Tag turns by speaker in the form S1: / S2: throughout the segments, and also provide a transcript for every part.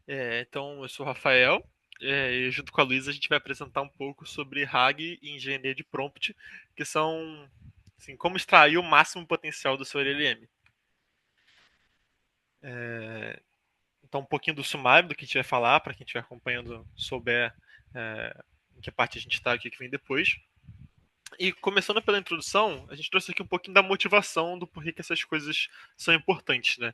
S1: Então, eu sou o Rafael, e junto com a Luísa a gente vai apresentar um pouco sobre RAG e engenharia de prompt, que são assim, como extrair o máximo potencial do seu LLM. Então, um pouquinho do sumário do que a gente vai falar, para quem estiver acompanhando souber em que parte a gente está, o que vem depois. E começando pela introdução, a gente trouxe aqui um pouquinho da motivação do porquê que essas coisas são importantes, né?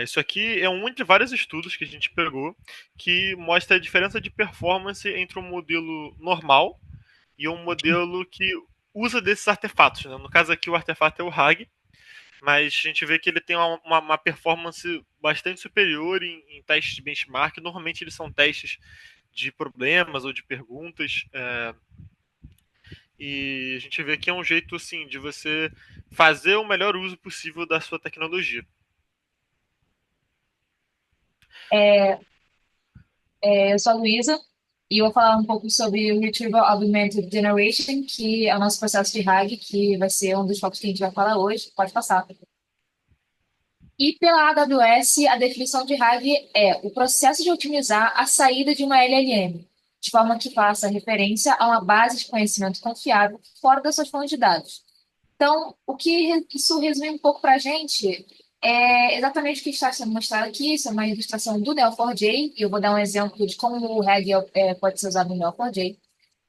S1: Isso aqui é um entre vários estudos que a gente pegou que mostra a diferença de performance entre um modelo normal e um modelo que usa desses artefatos. Né? No caso aqui, o artefato é o RAG, mas a gente vê que ele tem uma performance bastante superior em testes de benchmark. Normalmente, eles são testes de problemas ou de perguntas. E a gente vê que é um jeito assim de você fazer o melhor uso possível da sua tecnologia.
S2: É, eu sou a Luísa e eu vou falar um pouco sobre o Retrieval Augmented Generation, que é o nosso processo de RAG, que vai ser um dos focos que a gente vai falar hoje. Pode passar. E pela AWS, a definição de RAG é o processo de otimizar a saída de uma LLM, de forma que faça referência a uma base de conhecimento confiável fora das suas fontes de dados. Então, isso resume um pouco para a gente é exatamente o que está sendo mostrado aqui. Isso é uma ilustração do Neo4j, e eu vou dar um exemplo de como o RAG pode ser usado no Neo4j.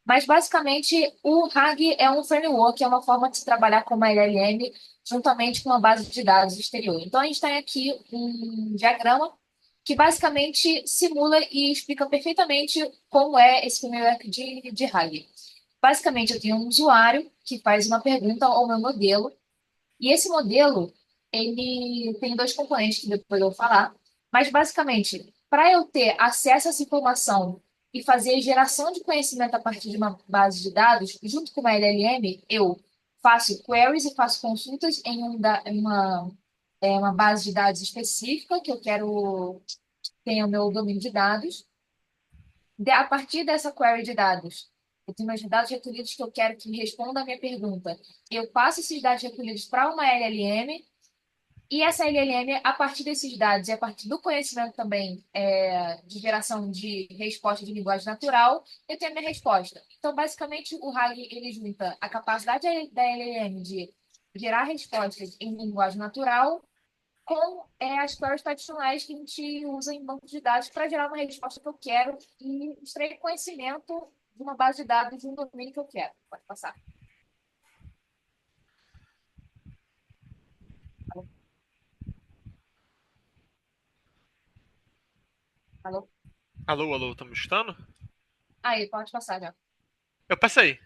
S2: Mas, basicamente, o RAG é um framework, é uma forma de se trabalhar com uma LLM juntamente com uma base de dados exterior. Então, a gente tem aqui um diagrama que basicamente simula e explica perfeitamente como é esse framework de RAG. Basicamente, eu tenho um usuário que faz uma pergunta ao meu modelo, e esse modelo, ele tem dois componentes que depois eu vou falar, mas basicamente, para eu ter acesso a essa informação e fazer geração de conhecimento a partir de uma base de dados, junto com uma LLM, eu faço queries e faço consultas em uma base de dados específica que eu quero ter o meu domínio de dados. A partir dessa query de dados, eu tenho meus dados recolhidos que eu quero que me responda a minha pergunta. Eu passo esses dados recolhidos para uma LLM, e essa LLM, a partir desses dados e a partir do conhecimento também de geração de resposta de linguagem natural, eu tenho a minha resposta. Então, basicamente, o RAG ele junta a capacidade da LLM de gerar respostas em linguagem natural com as queries tradicionais que a gente usa em banco de dados para gerar uma resposta que eu quero e extrair conhecimento de uma base de dados de um domínio que eu quero. Pode passar. Alô? Alô?
S1: Alô, alô, tá me escutando?
S2: Aí, pode passar já.
S1: Eu passei.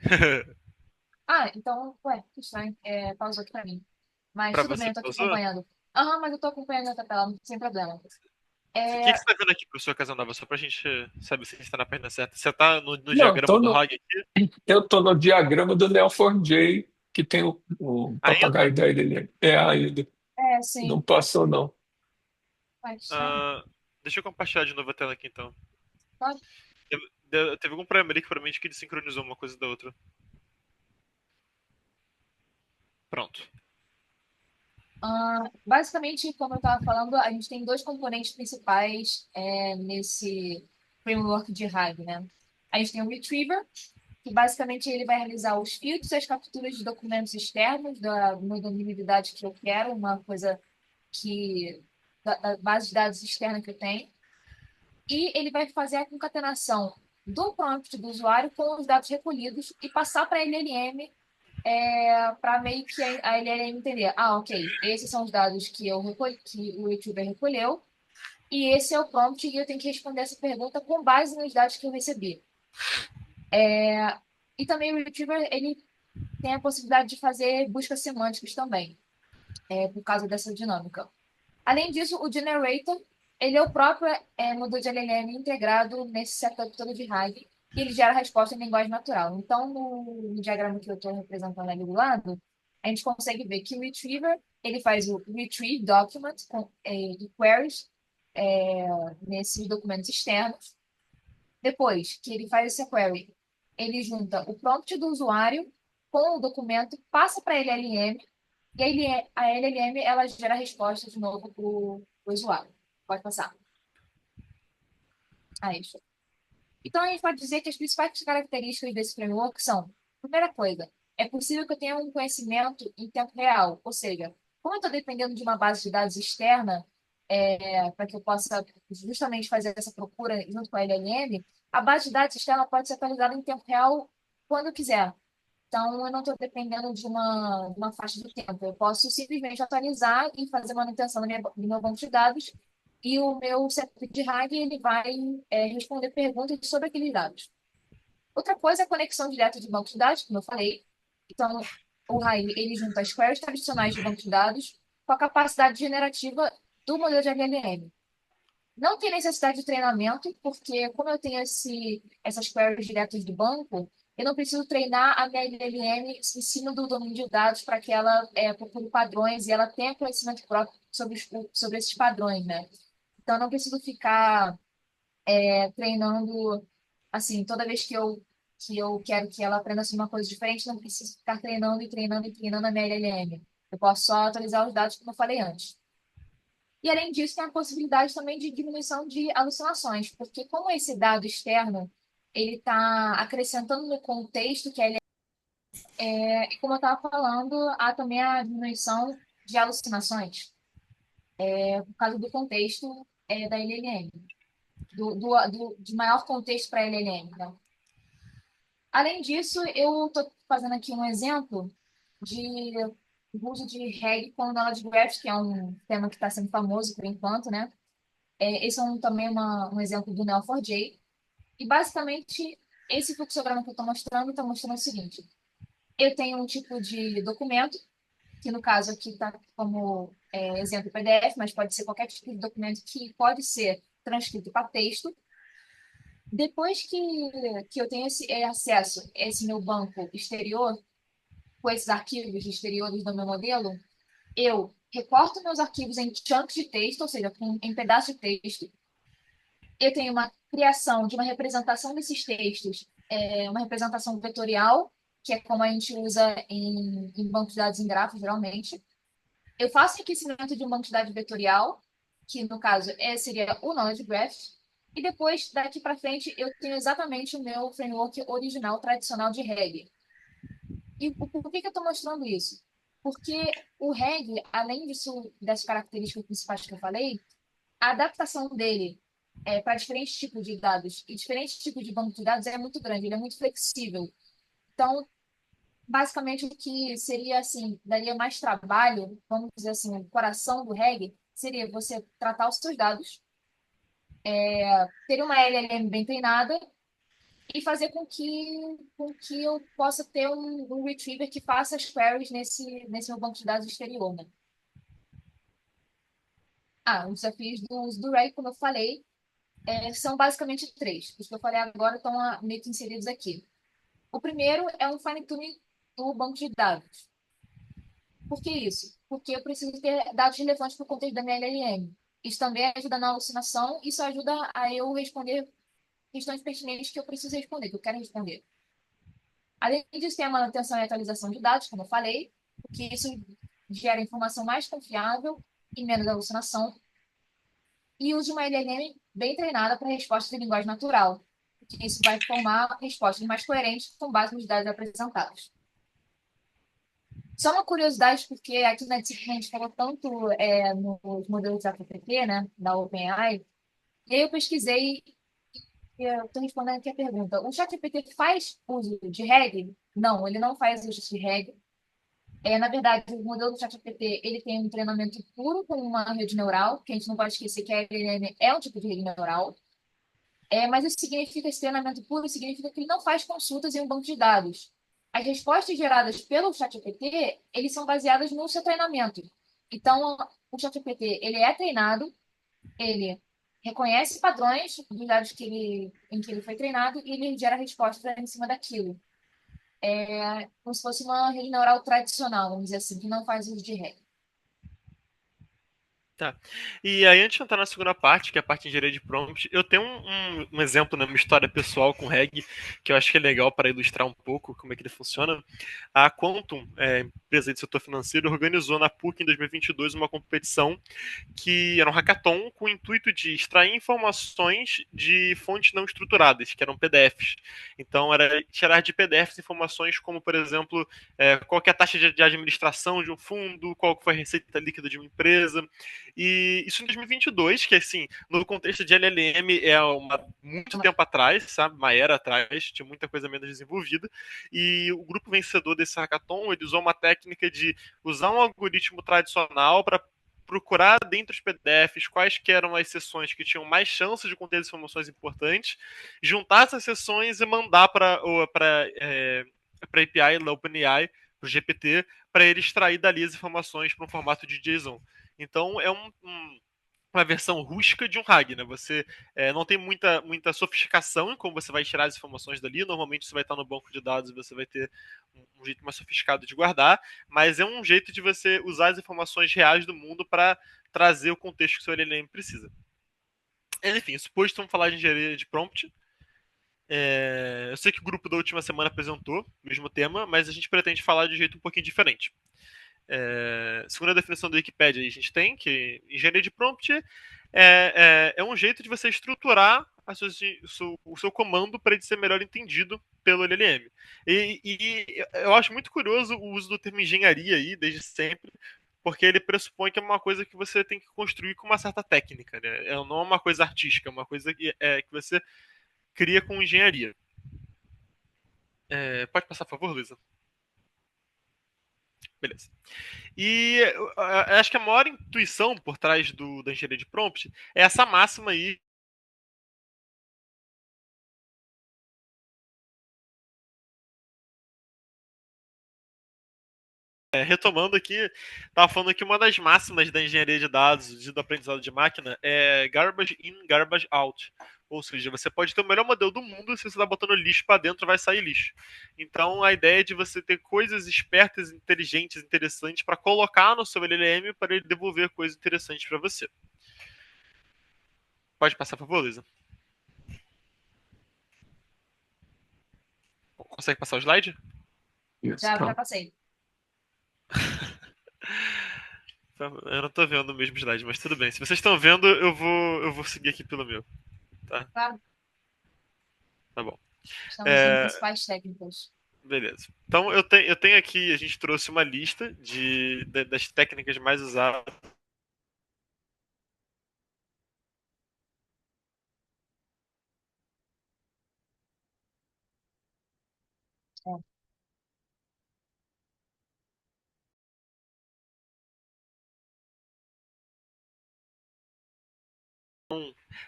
S2: Ah, então, ué, que estranho. Pausou aqui pra mim. Mas
S1: Pra
S2: tudo bem,
S1: você
S2: eu tô aqui
S1: pausou?
S2: acompanhando. Aham, mas eu tô acompanhando a tela, sem problema.
S1: O que
S2: É,
S1: você tá vendo aqui, professor Casanova? Só pra gente saber se a gente tá na página certa. Você tá no
S2: Não,
S1: diagrama do RAG aqui
S2: eu tô no diagrama do Neo4j, que tem o
S1: ainda?
S2: papagaio da LLM. É ainda. Não
S1: Sim.
S2: passou, não.
S1: Ah, deixa eu compartilhar de novo a tela aqui então.
S2: Pode.
S1: Teve algum problema ali que provavelmente que desincronizou uma coisa da outra. Pronto.
S2: Basicamente, como eu estava falando, a gente tem dois componentes principais nesse framework de RAG, né? A gente tem o Retriever, que basicamente ele vai realizar os filtros e as capturas de documentos externos do meu domínio de dados que eu quero, uma coisa que da base de dados externa que eu tenho, e ele vai fazer a concatenação do prompt do usuário com os dados recolhidos e passar para a LLM para meio que a LLM entender, ok, esses são os dados que eu recolhi, que o YouTuber recolheu, e esse é o prompt e eu tenho que responder essa pergunta com base nos dados que eu recebi. E também o YouTuber, ele tem a possibilidade de fazer buscas semânticas também, por causa dessa dinâmica. Além disso, o Generator, ele é o próprio modelo de LLM integrado nesse setup todo de RAG, e ele gera resposta em linguagem natural. Então, no diagrama que eu estou representando ali do lado, a gente consegue ver que o Retriever, ele faz o Retrieve Document e Queries é, nesses documentos externos. Depois que ele faz essa query, ele junta o prompt do usuário com o documento, passa para a LLM, e a LLM ela gera a resposta de novo para o usuário. Pode passar. isso. Então, a gente pode dizer que as principais características desse framework são, primeira coisa, é possível que eu tenha um conhecimento em tempo real, ou seja, como eu estou dependendo de uma base de dados externa, para que eu possa justamente fazer essa procura junto com a LLM, a base de dados externa pode ser atualizada em tempo real quando eu quiser. Então, eu não estou dependendo de uma faixa de tempo. Eu posso simplesmente atualizar e fazer manutenção do meu banco de dados e o meu setup de RAG ele vai responder perguntas sobre aqueles dados. Outra coisa é a conexão direta de banco de dados, como eu falei. Então, o RAG ele junta as queries tradicionais de banco de dados com a capacidade generativa do modelo de LLM. Não tem necessidade de treinamento, porque como eu tenho essas queries diretas do banco, eu não preciso treinar a minha LLM em cima do domínio de dados para que ela procure padrões e ela tenha conhecimento próprio sobre esses padrões, né? Então, eu não preciso ficar treinando, assim, toda vez que eu quero que ela aprenda assim, uma coisa diferente, não preciso ficar treinando e treinando e treinando a minha LLM. Eu posso só atualizar os dados, como eu falei antes. E, além disso, tem a possibilidade também de diminuição de alucinações, porque como esse dado externo ele está acrescentando no contexto que ele e como eu estava falando, há também a diminuição de alucinações, por causa do contexto da LLM, de maior contexto para a LLM, né? Além disso, eu estou fazendo aqui um exemplo de uso de RAG com Knowledge Graph, que é um tema que está sendo famoso por enquanto, né? Esse é também um exemplo do Neo4j. E, basicamente, esse fluxograma que eu estou mostrando está mostrando o seguinte. Eu tenho um tipo de documento, que no caso aqui está como exemplo PDF, mas pode ser qualquer tipo de documento que pode ser transcrito para texto. Depois que eu tenho esse acesso a esse meu banco exterior, com esses arquivos exteriores do meu modelo, eu recorto meus arquivos em chunks de texto, ou seja, em pedaços de texto. Eu tenho uma criação de uma representação desses textos, uma representação vetorial, que é como a gente usa em banco de dados em grafos, geralmente. Eu faço enriquecimento de um banco de dados vetorial, que no caso seria o Knowledge Graph, e depois, daqui para frente, eu tenho exatamente o meu framework original, tradicional de RAG. E por que que eu estou mostrando isso? Porque o RAG, além disso, das características principais que eu falei, a adaptação dele para diferentes tipos de dados e diferentes tipos de banco de dados é muito grande, ele é muito flexível. Então, basicamente, o que seria assim, daria mais trabalho, vamos dizer assim, o coração do RAG, seria você tratar os seus dados, ter uma LLM bem treinada e fazer com que eu possa ter um retriever que faça as queries nesse meu banco de dados exterior, né? Os desafios do uso do RAG, como eu falei, são basicamente três. Os que eu falei agora estão meio que inseridos aqui. O primeiro é um fine-tuning do banco de dados. Por que isso? Porque eu preciso ter dados relevantes para o contexto da minha LLM. Isso também ajuda na alucinação, isso ajuda a eu responder questões pertinentes que eu preciso responder, que eu quero responder. Além disso, tem a manutenção e atualização de dados, como eu falei, porque isso gera informação mais confiável e menos alucinação. E uso de uma LLM bem treinada para respostas de linguagem natural, porque isso vai formar respostas mais coerentes com base nos dados apresentados. Só uma curiosidade, porque aqui na disciplina a gente falou tanto nos modelos da GPT, né, da OpenAI, e aí eu pesquisei e eu estou respondendo aqui a pergunta. O ChatGPT faz uso de RAG? Não, ele não faz uso de RAG. Na verdade, o modelo do ChatGPT, ele tem um treinamento puro com uma rede neural, que a gente não pode esquecer que a LLM é um tipo de rede neural. Mas isso significa, esse treinamento puro significa que ele não faz consultas em um banco de dados. As respostas geradas pelo ChatGPT, eles são baseadas no seu treinamento. Então, o ChatGPT, ele é treinado, ele reconhece padrões dos dados em que ele foi treinado e ele gera respostas em cima daquilo. Como se fosse uma rede neural tradicional, vamos dizer assim, que não faz uso de regra.
S1: Tá. E aí, antes de entrar na segunda parte, que é a parte de engenharia de prompt, eu tenho um exemplo na minha história pessoal com REG, que eu acho que é legal para ilustrar um pouco como é que ele funciona. A Quantum, empresa de setor financeiro, organizou na PUC em 2022 uma competição que era um hackathon com o intuito de extrair informações de fontes não estruturadas, que eram PDFs. Então, era tirar de PDFs informações como, por exemplo, qual que é a taxa de administração de um fundo, qual que foi a receita líquida de uma empresa. E isso em 2022, que assim, no contexto de LLM muito tempo atrás, sabe? Uma era atrás, tinha muita coisa menos desenvolvida. E o grupo vencedor desse hackathon, ele usou uma técnica de usar um algoritmo tradicional para procurar dentro dos PDFs quais que eram as sessões que tinham mais chances de conter informações importantes, juntar essas sessões e mandar para a API da OpenAI, para o GPT, para ele extrair dali as informações para um formato de JSON. Então é uma versão rústica de um RAG, né? Você não tem muita sofisticação em como você vai tirar as informações dali. Normalmente você vai estar no banco de dados e você vai ter um jeito mais sofisticado de guardar, mas é um jeito de você usar as informações reais do mundo para trazer o contexto que o seu LLM precisa. Enfim, suposto vamos falar de engenharia de prompt. Eu sei que o grupo da última semana apresentou o mesmo tema, mas a gente pretende falar de um jeito um pouquinho diferente. Segundo a definição da Wikipedia, a gente tem que engenharia de prompt é um jeito de você estruturar o seu comando para ele ser melhor entendido pelo LLM. E eu acho muito curioso o uso do termo engenharia aí, desde sempre, porque ele pressupõe que é uma coisa que você tem que construir com uma certa técnica, né? Não é uma coisa artística, é uma coisa que você cria com engenharia. Pode passar, por favor, Luísa? Beleza. E eu acho que a maior intuição por trás da engenharia de prompt é essa máxima aí. Retomando aqui, estava falando que uma das máximas da engenharia de dados e do aprendizado de máquina é garbage in, garbage out. Ou seja, você pode ter o melhor modelo do mundo, se você está botando lixo para dentro, vai sair lixo. Então, a ideia é de você ter coisas espertas, inteligentes, interessantes para colocar no seu LLM para ele devolver coisas interessantes para você. Pode passar, por favor, Luísa? Consegue passar o slide?
S3: Isso,
S2: Já
S3: pronto.
S2: passei.
S1: Eu não tô vendo o mesmo slide, mas tudo bem. Se vocês estão vendo, eu vou seguir aqui pelo meu, tá?
S2: Claro,
S1: Tá bom.
S2: estamos em
S1: É,
S2: principais técnicas.
S1: beleza. Então eu tenho aqui, a gente trouxe uma lista das técnicas mais usadas.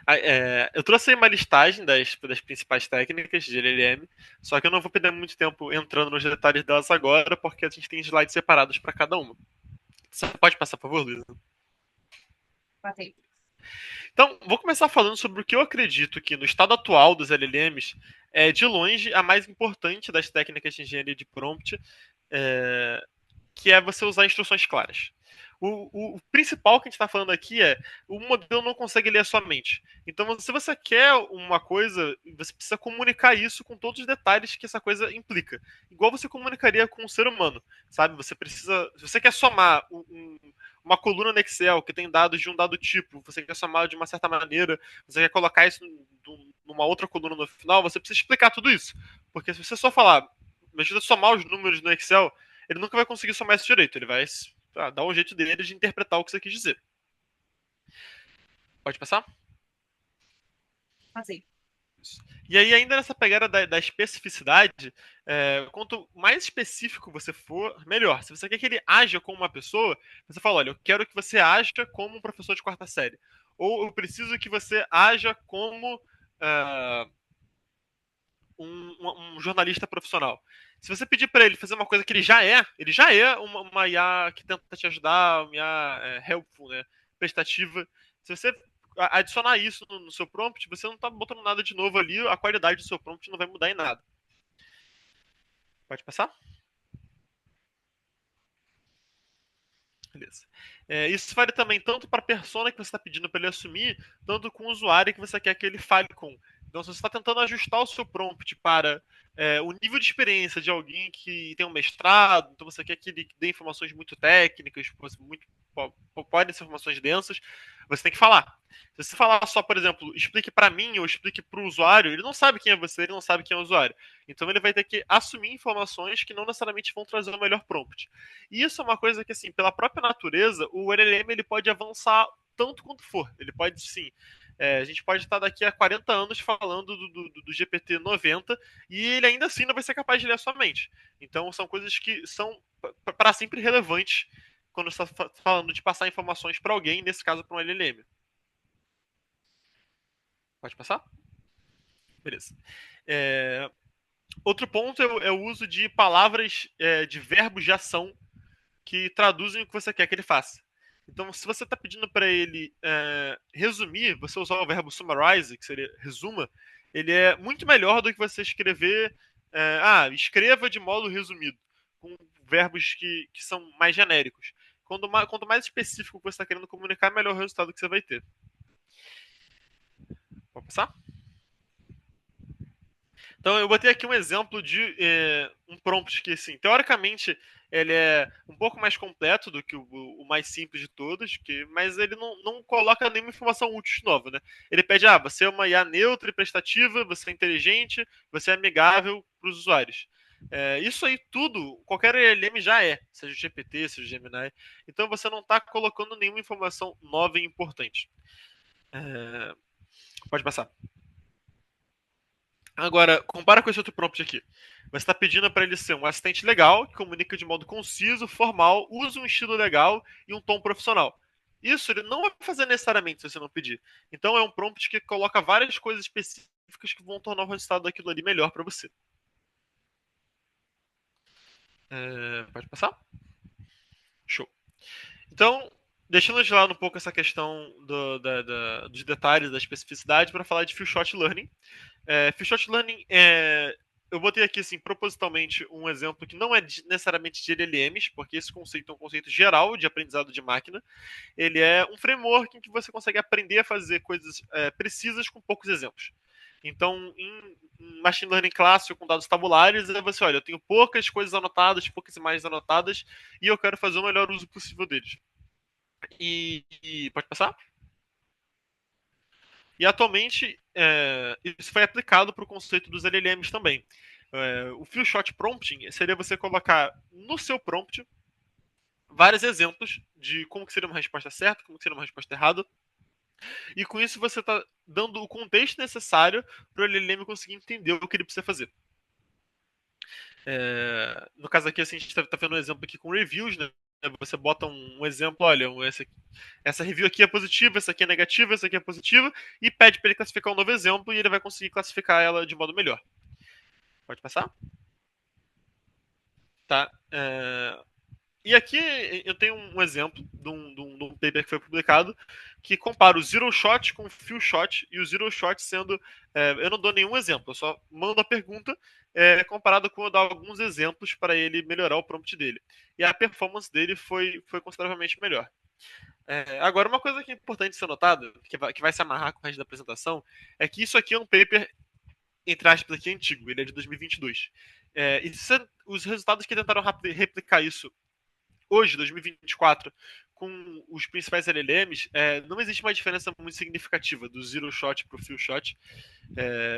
S2: É.
S1: Eu trouxe aí uma listagem das principais técnicas de LLM, só que eu não vou perder muito tempo entrando nos detalhes delas agora, porque a gente tem slides separados para cada uma. Você pode passar, por favor, Luísa?
S2: Passei.
S1: Então, vou começar falando sobre o que eu acredito que, no estado atual dos LLMs, é de longe a mais importante das técnicas de engenharia de prompt, é, que é você usar instruções claras. O principal que a gente está falando aqui é o modelo não consegue ler a sua mente. Então, se você quer uma coisa, você precisa comunicar isso com todos os detalhes que essa coisa implica. Igual você comunicaria com um ser humano, sabe? Você precisa. Se você quer somar uma coluna no Excel que tem dados de um dado tipo, você quer somar de uma certa maneira, você quer colocar isso numa outra coluna no final, você precisa explicar tudo isso. Porque se você só falar, me ajuda a somar os números no Excel, ele nunca vai conseguir somar isso direito. Ele vai dar um jeito dele de interpretar o que você quis dizer. Pode passar?
S2: Passei.
S1: E aí, ainda nessa pegada da especificidade, quanto mais específico você for, melhor. Se você quer que ele haja como uma pessoa, você fala: olha, eu quero que você haja como um professor de quarta série. Ou eu preciso que você haja como um jornalista profissional. Se você pedir para ele fazer uma coisa que ele já é uma IA que tenta te ajudar, uma IA helpful, né? Prestativa. Se você adicionar isso no seu prompt, você não está botando nada de novo ali, a qualidade do seu prompt não vai mudar em nada. Pode passar? Beleza. Isso vale também tanto para a persona que você está pedindo para ele assumir, tanto com o usuário que você quer que ele fale com. Então, se você está tentando ajustar o seu prompt para o nível de experiência de alguém que tem um mestrado, então você quer que ele dê informações muito técnicas, muito, podem ser informações densas, você tem que falar. Se você falar só, por exemplo, explique para mim ou explique para o usuário, ele não sabe quem é você, ele não sabe quem é o usuário. Então ele vai ter que assumir informações que não necessariamente vão trazer o melhor prompt. E isso é uma coisa que, assim, pela própria natureza, o LLM ele pode avançar tanto quanto for. Ele pode, sim. A gente pode estar daqui a 40 anos falando do GPT 90 e ele ainda assim não vai ser capaz de ler a sua mente. Então são coisas que são para sempre relevantes quando você está falando de passar informações para alguém, nesse caso para um LLM. Pode passar? Beleza. É, Outro ponto é o uso de palavras, de verbos de ação que traduzem o que você quer que ele faça. Então, se você está pedindo para ele resumir, você usar o verbo summarize, que seria resuma, ele é muito melhor do que você escrever, escreva de modo resumido, com verbos que são mais genéricos. Quanto mais específico você está querendo comunicar, melhor o resultado que você vai ter. Pode passar? Então eu botei aqui um exemplo de um prompt que, assim, teoricamente ele é um pouco mais completo do que o mais simples de todos, mas ele não coloca nenhuma informação útil nova, né? Ele pede, você é uma IA neutra e prestativa, você é inteligente, você é amigável para os usuários. Isso aí tudo, qualquer LLM já é, seja o GPT, seja o Gemini. Então você não está colocando nenhuma informação nova e importante. Pode passar. Agora, compara com esse outro prompt aqui. Você está pedindo para ele ser um assistente legal, que comunica de modo conciso, formal, usa um estilo legal e um tom profissional. Isso ele não vai fazer necessariamente se você não pedir. Então é um prompt que coloca várias coisas específicas que vão tornar o resultado daquilo ali melhor para você. Pode passar? Show. Então, deixando de lado um pouco essa questão dos detalhes, da especificidade, para falar de Few Shot Learning. Few Shot Learning eu botei aqui, assim, propositalmente um exemplo que não é necessariamente de LLMs, porque esse conceito é um conceito geral de aprendizado de máquina. Ele é um framework em que você consegue aprender a fazer coisas precisas com poucos exemplos. Então, em Machine Learning clássico com dados tabulares, você olha, eu tenho poucas coisas anotadas, poucas imagens anotadas, e eu quero fazer o melhor uso possível deles. Pode passar? E atualmente isso foi aplicado para o conceito dos LLMs também. O Few Shot Prompting seria você colocar no seu prompt vários exemplos de como que seria uma resposta certa, como que seria uma resposta errada, e com isso você está dando o contexto necessário para o LLM conseguir entender o que ele precisa fazer. No caso aqui, assim, a gente está vendo um exemplo aqui com reviews, né? Você bota um exemplo, olha, essa review aqui é positiva, essa aqui é negativa, essa aqui é positiva, e pede para ele classificar um novo exemplo e ele vai conseguir classificar ela de modo melhor. Pode passar? Tá. E aqui eu tenho um exemplo de um paper que foi publicado que compara o zero shot com o few shot, e o zero shot sendo. Eu não dou nenhum exemplo, eu só mando a pergunta comparado com eu dar alguns exemplos para ele melhorar o prompt dele. E a performance dele foi consideravelmente melhor. Agora, uma coisa que é importante ser notada, que vai se amarrar com o resto da apresentação, é que isso aqui é um paper, entre aspas, aqui antigo, ele é de 2022. Os resultados que tentaram replicar isso hoje, 2024, com os principais LLMs, não existe uma diferença muito significativa do zero shot para o few shot.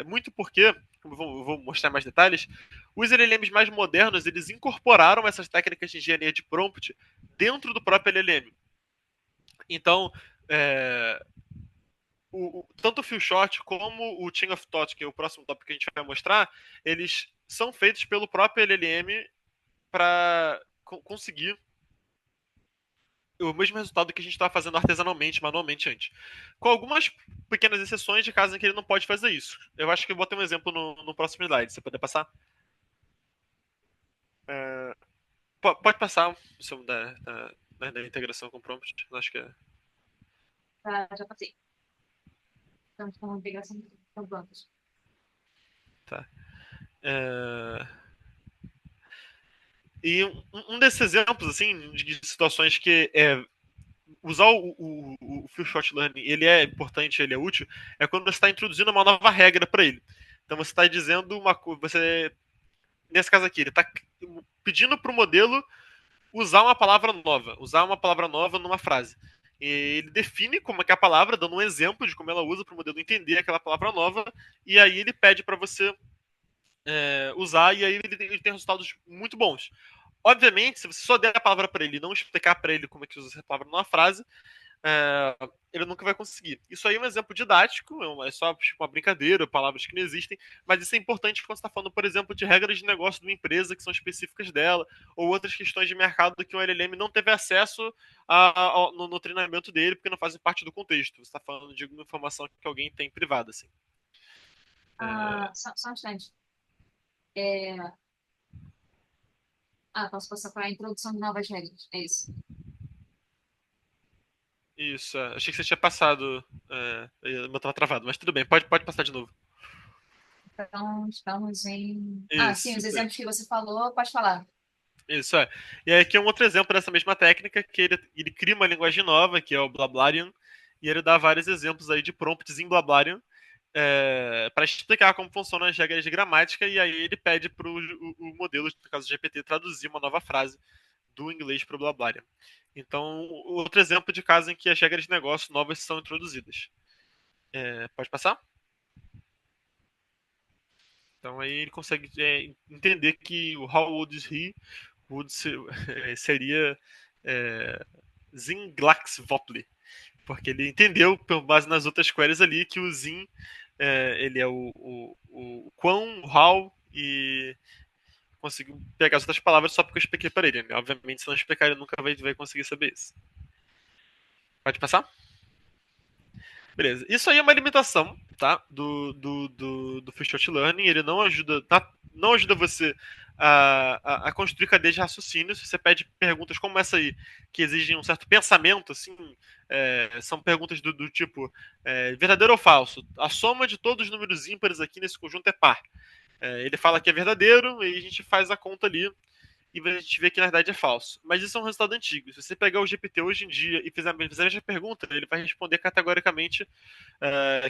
S1: Muito porque, como eu vou mostrar mais detalhes, os LLMs mais modernos eles incorporaram essas técnicas de engenharia de prompt dentro do próprio LLM. Então, é, tanto o few shot como o chain of thought, que é o próximo tópico que a gente vai mostrar, eles são feitos pelo próprio LLM para conseguir o mesmo resultado que a gente estava fazendo artesanalmente, manualmente antes. Com algumas pequenas exceções de casos em que ele não pode fazer isso. Eu acho que eu vou ter um exemplo no próximo slide. Você pode passar? É, pode passar sobre da integração com prompt. Acho que é.
S2: Tá, já passei. Estamos com uma integração com bancos.
S1: Tá. É, E um desses exemplos, assim, de situações que usar o Few Shot Learning, ele é importante, ele é útil, é quando você está introduzindo uma nova regra para ele. Então você está dizendo uma coisa, você, nesse caso aqui, ele está pedindo para o modelo usar uma palavra nova numa frase. E ele define como é que é a palavra, dando um exemplo de como ela usa para o modelo entender aquela palavra nova, e aí ele pede para você usar, e aí ele tem resultados muito bons. Obviamente, se você só der a palavra para ele e não explicar para ele como é que usa essa palavra numa frase, é, ele nunca vai conseguir. Isso aí é um exemplo didático, é só tipo, uma brincadeira, palavras que não existem, mas isso é importante quando você está falando, por exemplo, de regras de negócio de uma empresa que são específicas dela, ou outras questões de mercado que o LLM não teve acesso no treinamento dele, porque não fazem parte do contexto. Você está falando de uma informação que alguém tem privada, assim.
S2: Ah, só um instante. Posso passar para a introdução de novas regras. É isso.
S1: Isso, achei que você tinha passado. Eu estava travado, mas tudo bem, pode passar de novo.
S2: Então, estamos em. Sim,
S1: Isso,
S2: os
S1: isso aí.
S2: exemplos que você falou, pode falar.
S1: Isso é. E aí aqui é um outro exemplo dessa mesma técnica, que ele cria uma linguagem nova, que é o Blablarian, e ele dá vários exemplos aí de prompts em Blablarian para explicar como funcionam as regras de gramática, e aí ele pede para o modelo, no caso do GPT, traduzir uma nova frase do inglês para o Blablarian. Então, outro exemplo de caso em que as regras de negócio novas são introduzidas. Pode passar? Então aí ele consegue entender que o how old is he would seria é, Zinglaxvopli, porque ele entendeu, por base nas outras queries ali, que o Zin ele é o quão, o how, e conseguiu pegar as outras palavras só porque eu expliquei para ele. Né? Obviamente, se não explicar, ele nunca vai conseguir saber isso. Pode passar? Beleza. Isso aí é uma limitação, tá? Do Free Shot Learning. Ele não ajuda, não ajuda você a construir cadeias de raciocínio. Se você pede perguntas como essa aí, que exigem um certo pensamento, assim, são perguntas do tipo verdadeiro ou falso? A soma de todos os números ímpares aqui nesse conjunto é par. Ele fala que é verdadeiro e a gente faz a conta ali e a gente vê que na verdade é falso. Mas isso é um resultado antigo. Se você pegar o GPT hoje em dia e fizer a mesma pergunta, ele vai responder categoricamente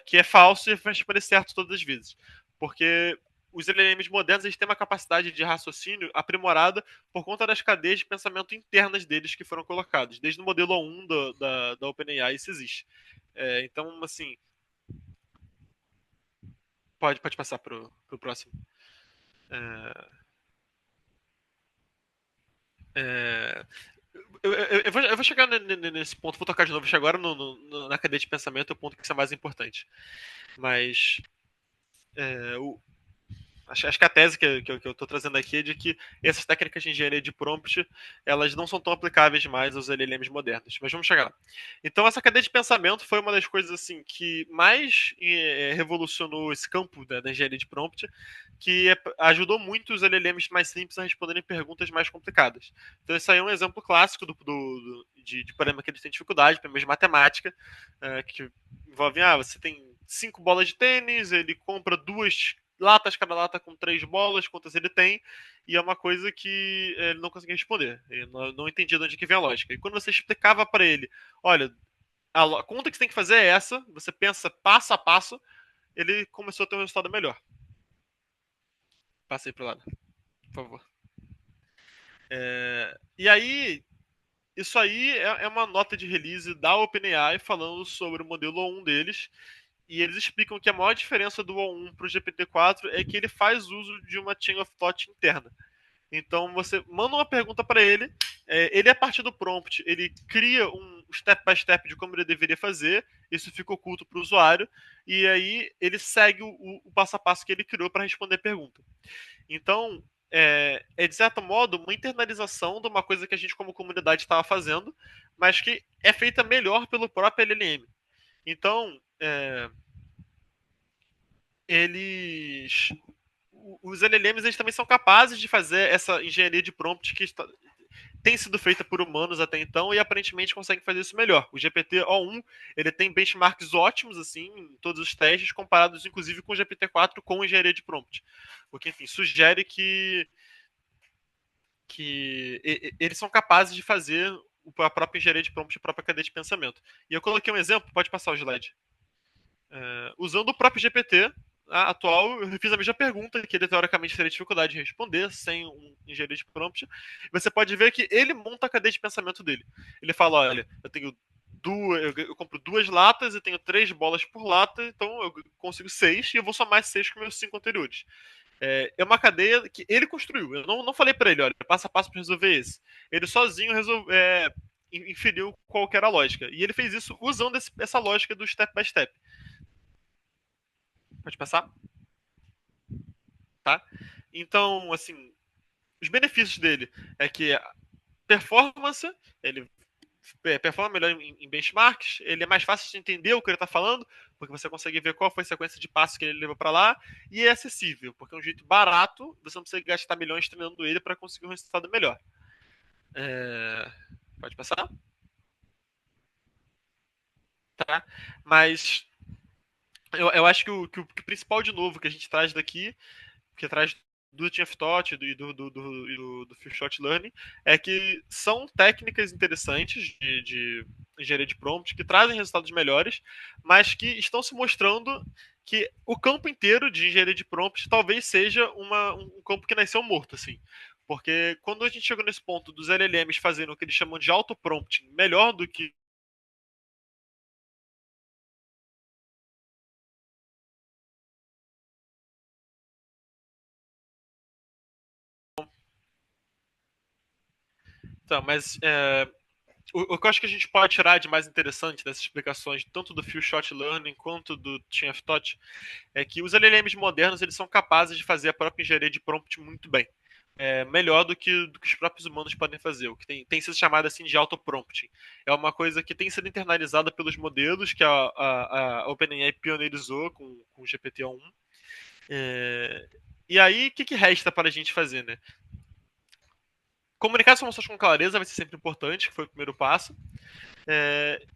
S1: que é falso e vai responder certo todas as vezes. Porque os LLMs modernos eles têm uma capacidade de raciocínio aprimorada por conta das cadeias de pensamento internas deles que foram colocadas. Desde o modelo A1 da OpenAI isso existe. Então, assim, pode passar pro próximo. É, é, eu vou chegar nesse ponto, vou tocar de novo agora na cadeia de pensamento, é o ponto que é mais importante. Mas o, acho que a tese que eu estou trazendo aqui é de que essas técnicas de engenharia de prompt elas não são tão aplicáveis mais aos LLMs modernos. Mas vamos chegar lá. Então, essa cadeia de pensamento foi uma das coisas assim que mais revolucionou esse campo da engenharia de prompt, que ajudou muito os LLMs mais simples a responderem perguntas mais complicadas. Então, isso aí é um exemplo clássico de problema que eles têm dificuldade, problemas de matemática, que envolvem, você tem 5 bolas de tênis, ele compra duas latas, cada lata com 3 bolas, quantas ele tem, e é uma coisa que ele não conseguia responder. Ele não entendia de onde que vem a lógica. E quando você explicava para ele, olha, a conta que você tem que fazer é essa, você pensa passo a passo, ele começou a ter um resultado melhor. Passei pro lado, por favor. E aí, isso aí é uma nota de release da OpenAI falando sobre o modelo O1 deles. E eles explicam que a maior diferença do O1 para o GPT-4 é que ele faz uso de uma chain of thought interna. Então você manda uma pergunta para ele, ele a partir do prompt, ele cria um step by step de como ele deveria fazer, isso fica oculto para o usuário, e aí ele segue o passo a passo que ele criou para responder a pergunta. Então, de certo modo uma internalização de uma coisa que a gente como comunidade estava fazendo, mas que é feita melhor pelo próprio LLM. Então, eles os LLMs eles também são capazes de fazer essa engenharia de prompt que tem sido feita por humanos até então e aparentemente conseguem fazer isso melhor. O GPT-O1 ele tem benchmarks ótimos assim em todos os testes, comparados inclusive com o GPT-4 com engenharia de prompt. O que, enfim, sugere que eles são capazes de fazer a própria engenharia de prompt, a própria cadeia de pensamento. E eu coloquei um exemplo, pode passar o slide. Usando o próprio GPT atual, eu fiz a mesma pergunta, que ele teoricamente teria dificuldade de responder sem um engenharia de prompt. Você pode ver que ele monta a cadeia de pensamento dele. Ele fala: olha, eu tenho eu compro 2 latas e tenho 3 bolas por lata, então eu consigo 6 e eu vou somar 6 com meus 5 anteriores. É uma cadeia que ele construiu. Eu não falei para ele, olha, passo a passo para resolver esse. Ele sozinho inferiu qual que era a lógica. E ele fez isso usando essa lógica do step by step. Pode passar? Tá? Então, assim, os benefícios dele é que a performance, ele performa melhor em benchmarks, ele é mais fácil de entender o que ele está falando, porque você consegue ver qual foi a sequência de passos que ele levou para lá, e é acessível, porque é um jeito barato, você não precisa gastar milhões treinando ele para conseguir um resultado melhor. É... Pode passar? Tá? Mas eu acho que o principal, de novo, que a gente traz daqui, que traz do TF-Tot e do Few Shot Learning, é que são técnicas interessantes de engenharia de prompt que trazem resultados melhores, mas que estão se mostrando que o campo inteiro de engenharia de prompt talvez seja um campo que nasceu morto, assim. Porque quando a gente chegou nesse ponto dos LLMs fazendo o que eles chamam de auto-prompting melhor do que. Então, mas o que eu acho que a gente pode tirar de mais interessante dessas explicações, tanto do Few Shot Learning quanto do Chain of Thought, é que os LLMs modernos eles são capazes de fazer a própria engenharia de prompt muito bem. Melhor do que os próprios humanos podem fazer, o que tem sido chamado assim de auto-prompting. É uma coisa que tem sido internalizada pelos modelos que a OpenAI pioneirizou com o GPT-1. E aí, o que resta para a gente fazer, né? Comunicar as informações com clareza vai ser sempre importante, que foi o primeiro passo.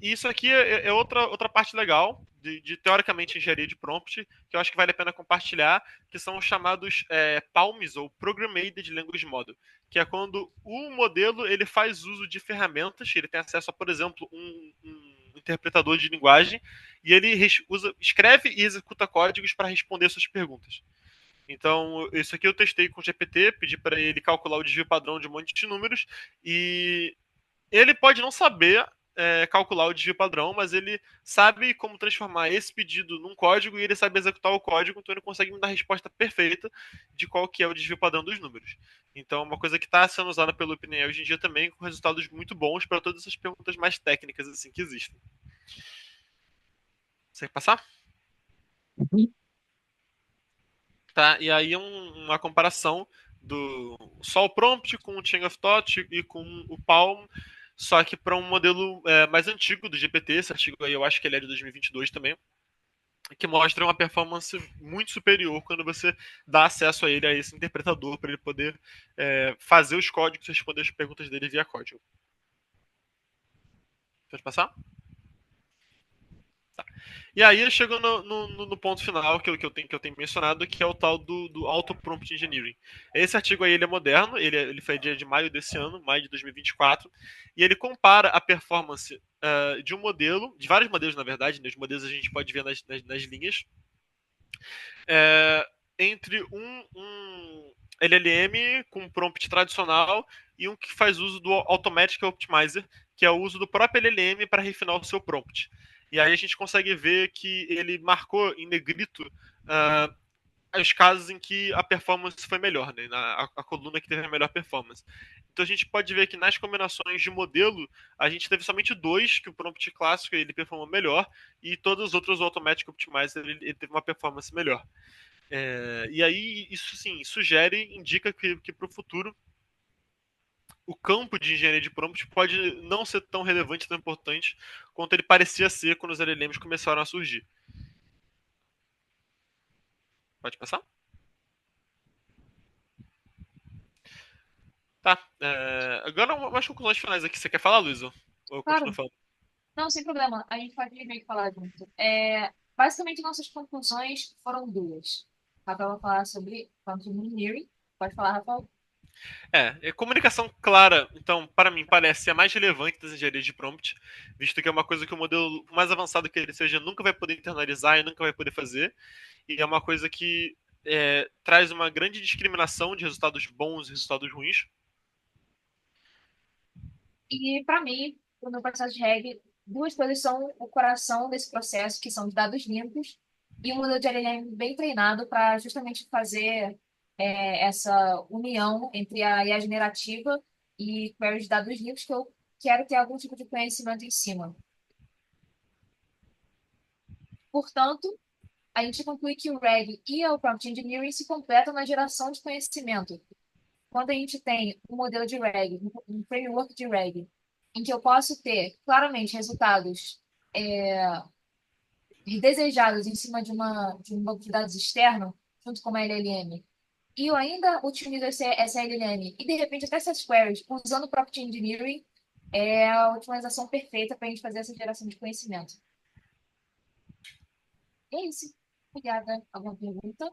S1: E isso aqui é outra parte legal de teoricamente engenharia de prompt, que eu acho que vale a pena compartilhar, que são os chamados PALMs, ou Programmated Language Model, que é quando o modelo ele faz uso de ferramentas, ele tem acesso a, por exemplo, um interpretador de linguagem, e ele escreve e executa códigos para responder suas perguntas. Então, isso aqui eu testei com o GPT, pedi para ele calcular o desvio padrão de um monte de números, e ele pode não saber calcular o desvio padrão, mas ele sabe como transformar esse pedido num código e ele sabe executar o código, então ele consegue me dar a resposta perfeita de qual que é o desvio padrão dos números. Então, é uma coisa que está sendo usada pelo OpenAI hoje em dia também, com resultados muito bons para todas essas perguntas mais técnicas assim que existem. Você quer passar? Tá, e aí uma comparação do só o prompt com o Chain of Thought e com o Palm, só que para um modelo mais antigo do GPT, esse artigo aí eu acho que ele é de 2022 também, que mostra uma performance muito superior quando você dá acesso a ele, a esse interpretador, para ele poder fazer os códigos e responder as perguntas dele via código. Pode passar? E aí ele chegou no ponto final que eu tenho mencionado, que é o tal do Auto Prompt Engineering. Esse artigo aí ele é moderno, ele foi de maio desse ano, maio de 2024, e ele compara a performance de um modelo, de vários modelos na verdade, né, os modelos a gente pode ver nas linhas, entre um LLM com prompt tradicional e um que faz uso do Automatic Optimizer, que é o uso do próprio LLM para refinar o seu prompt. E aí a gente consegue ver que ele marcou em negrito os casos em que a performance foi melhor, né? A coluna que teve a melhor performance. Então a gente pode ver que nas combinações de modelo, a gente teve somente dois que o prompt clássico ele performou melhor, e todos os outros o Automatic Optimizer ele teve uma performance melhor. E aí isso sim sugere, indica que para o futuro o campo de engenharia de prompt pode não ser tão relevante, tão importante quanto ele parecia ser quando os LLMs começaram a surgir. Pode passar? Tá. Agora umas conclusões finais aqui. Você quer falar, Luiz? Ou eu continuo
S2: Claro,
S1: falando?
S2: não, sem problema. A gente pode meio que falar junto. Basicamente, nossas conclusões foram duas. Rafael vai falar sobre Prompt Engineering. Pode falar, Rafael?
S1: Comunicação clara, então, para mim, parece a mais relevante das engenharias de prompt, visto que é uma coisa que o modelo mais avançado que ele seja nunca vai poder internalizar e nunca vai poder fazer, e é uma coisa que traz uma grande discriminação de resultados bons e resultados ruins.
S2: E, para mim, no meu processo de REG, duas coisas são o coração desse processo, que são os dados limpos e um modelo de LLM bem treinado para justamente fazer essa união entre a IA generativa e queries de dados limpos, que eu quero ter algum tipo de conhecimento em cima. Portanto, a gente conclui que o RAG e o Prompt Engineering se completam na geração de conhecimento. Quando a gente tem um modelo de RAG, um framework de RAG, em que eu posso ter claramente resultados desejados em cima de um banco de dados externo, junto com uma LLM, e eu ainda utilizo essa LLM e de repente até essas queries usando o Prompt Engineering, é a utilização perfeita para a gente fazer essa geração de conhecimento. É isso. Obrigada. Alguma pergunta?